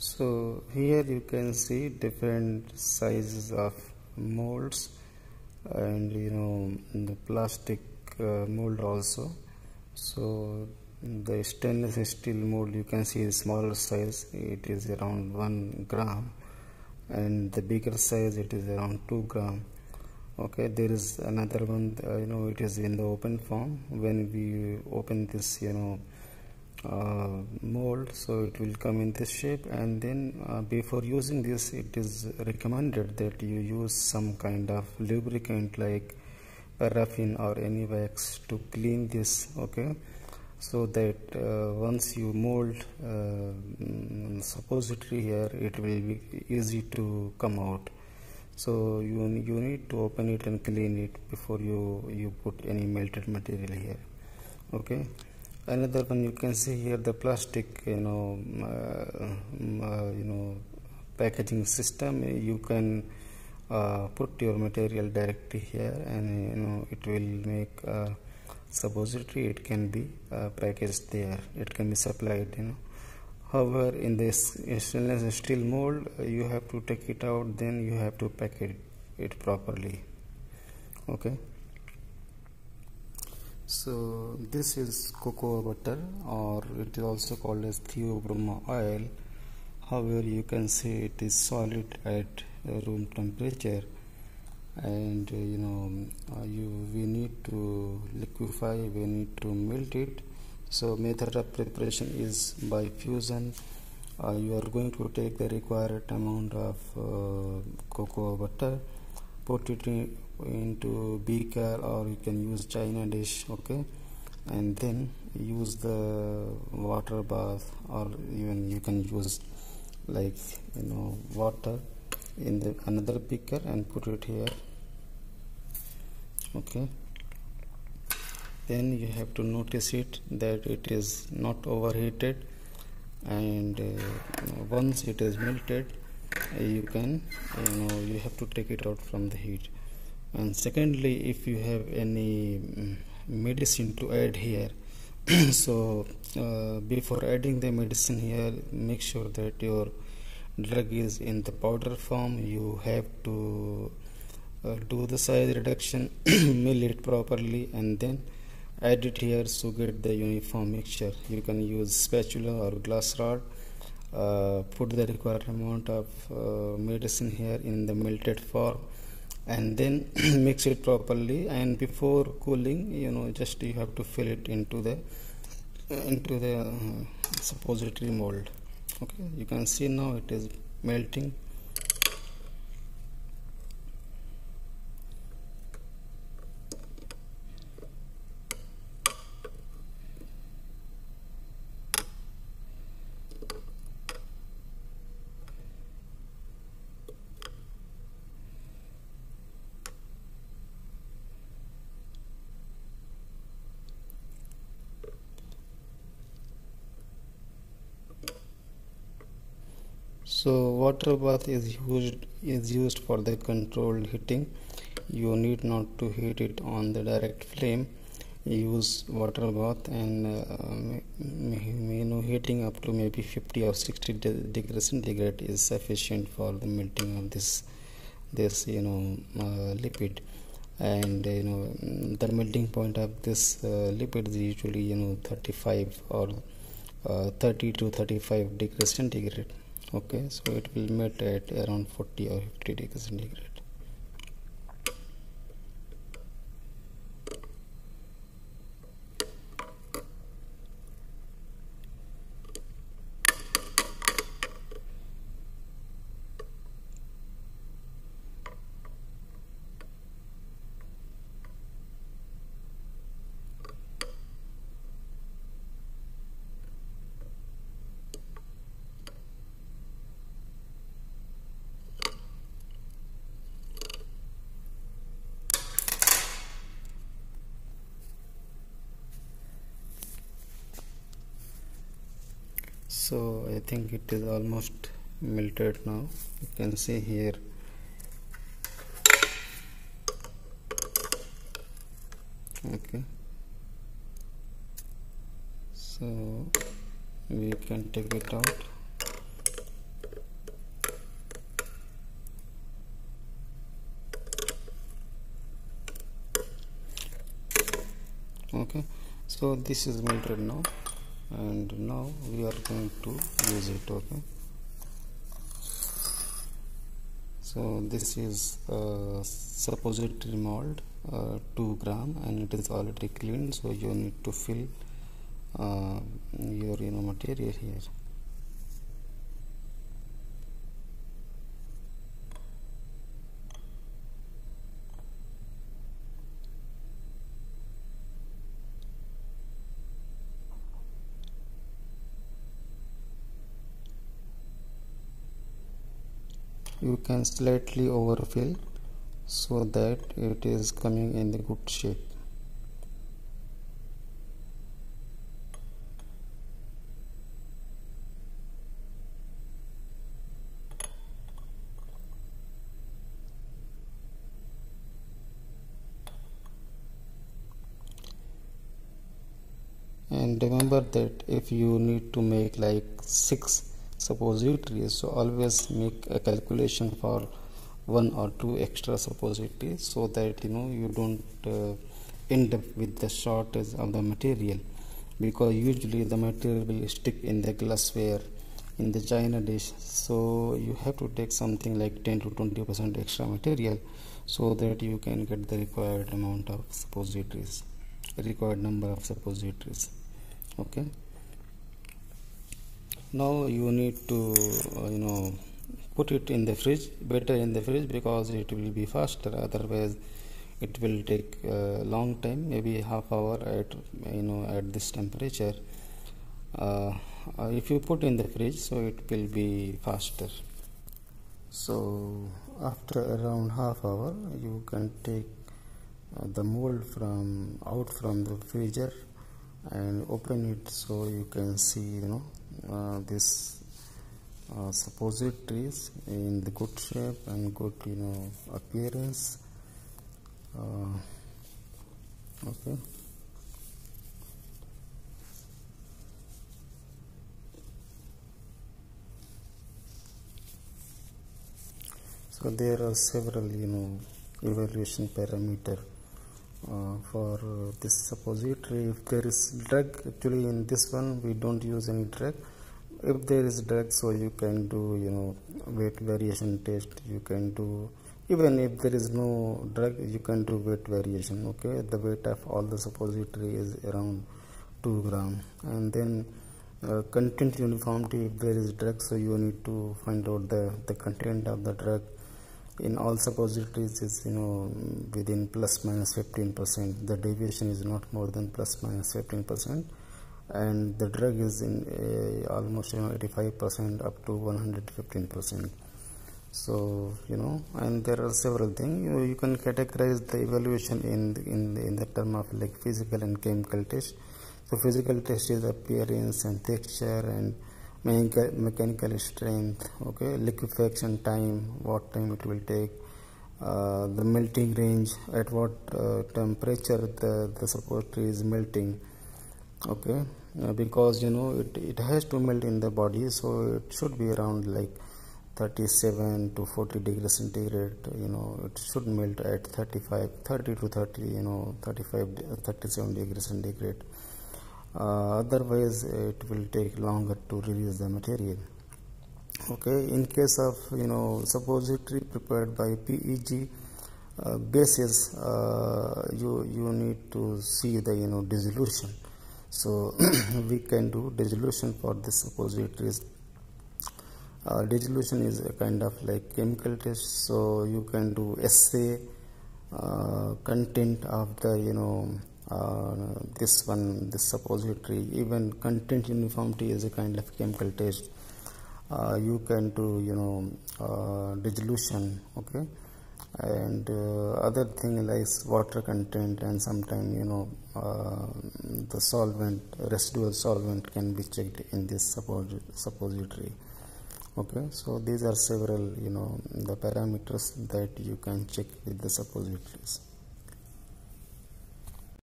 So here you can see different sizes of molds, and the plastic mold also. So the stainless steel mold, you can see the smaller size, it is around 1 gram, and the bigger size it is around 2 gram. Okay, there is another one, it is in the open form. When we open this mold, so it will come in this shape, and then before using this, it is recommended that you use some kind of lubricant like paraffin or any wax to clean this. Okay, so that once you mold suppository here, it will be easy to come out. So you need to open it and clean it before you put any melted material here. Okay, another one, you can see here the plastic packaging system. You can put your material directly here, and it will make suppository. It can be packaged there, it can be supplied. However, in this stainless steel mold, you have to take it out, then you have to pack it properly. Okay, so this is cocoa butter, or it is also called as theobroma oil. However, you can see it is solid at room temperature, and we need to liquefy, we need to melt it. So method of preparation is by fusion. You are going to take the required amount of cocoa butter, put it into beaker, or you can use china dish. Okay, and then use the water bath, or even you can use like water in the another beaker and put it here. Okay, then you have to notice it that it is not overheated, and once it is melted, you can you have to take it out from the heat. And secondly, if you have any medicine to add here, so before adding the medicine here, make sure that your drug is in the powder form. You have to do the size reduction, mill it properly, and then add it here to get the uniform mixture. You can use spatula or glass rod, put the required amount of medicine here in the melted form, and then mix it properly. And before cooling, just you have to fill it into the suppository mold. Okay, you can see now it is melting. So water bath is used for the controlled heating. You need not to heat it on the direct flame. Use water bath, and heating up to maybe 50 or 60 degrees centigrade is sufficient for the melting of this lipid. And the melting point of this lipid is usually 35 or 30 to 35 degrees centigrade. Okay, so it will melt at around 40 or 50 degrees centigrade. So I think it is almost melted now. You can see here. Okay, so we can take it out. So this is melted now, and now we are going to use it. Okay, so this is suppository mold, 2 gram, and it is already cleaned, so you need to fill your material here. You can slightly overfill so that it is coming in the good shape. And remember that if you need to make like 6 suppositories, so always make a calculation for 1 or 2 extra suppositories, so that you don't end up with the shortage of the material, because usually the material will stick in the glassware, in the china dish. So you have to take something like 10 to 20% extra material, so that you can get the required amount of suppositories, required number of suppositories. Okay, now you need to put it in the fridge, better in the fridge, because it will be faster. Otherwise it will take a long time, maybe half hour at at this temperature. If you put in the fridge, so it will be faster. So after around half hour, you can take the mold out from the freezer and open it, so you can see this suppositories in the good shape and good appearance. Okay, so there are several evaluation parameter for this suppository. If there is drug, actually in this one we don't use any drug. If there is drug, so you can do weight variation test. You can do, even if there is no drug, you can do weight variation. Okay, the weight of all the suppository is around 2 gram. And then content uniformity, if there is drug, so you need to find out the content of the drug in all suppositories is within plus minus 15%. The deviation is not more than plus minus 15%, and the drug is in almost 85% up to 115%. So and there are several things. You can categorize the evaluation in the term of like physical and chemical test. So physical test is appearance and texture and mechanical strength. Okay, liquefaction time, what time it will take, the melting range, at what temperature the suppository is melting. Okay, because it has to melt in the body, so it should be around like 37 to 40 degrees centigrade. It should melt at 30 to 37 degrees centigrade. Otherwise it will take longer to release the material. Okay, in case of suppository prepared by PEG bases, you need to see the dissolution. So we can do dissolution for this suppositories. Dissolution is a kind of like chemical test, so you can do assay content of the this suppository. Even content uniformity is a kind of chemical test. You can do dissolution. Okay, and other thing like water content, and sometimes the solvent, residual solvent can be checked in this suppository. Okay, so these are several the parameters that you can check with the suppositories.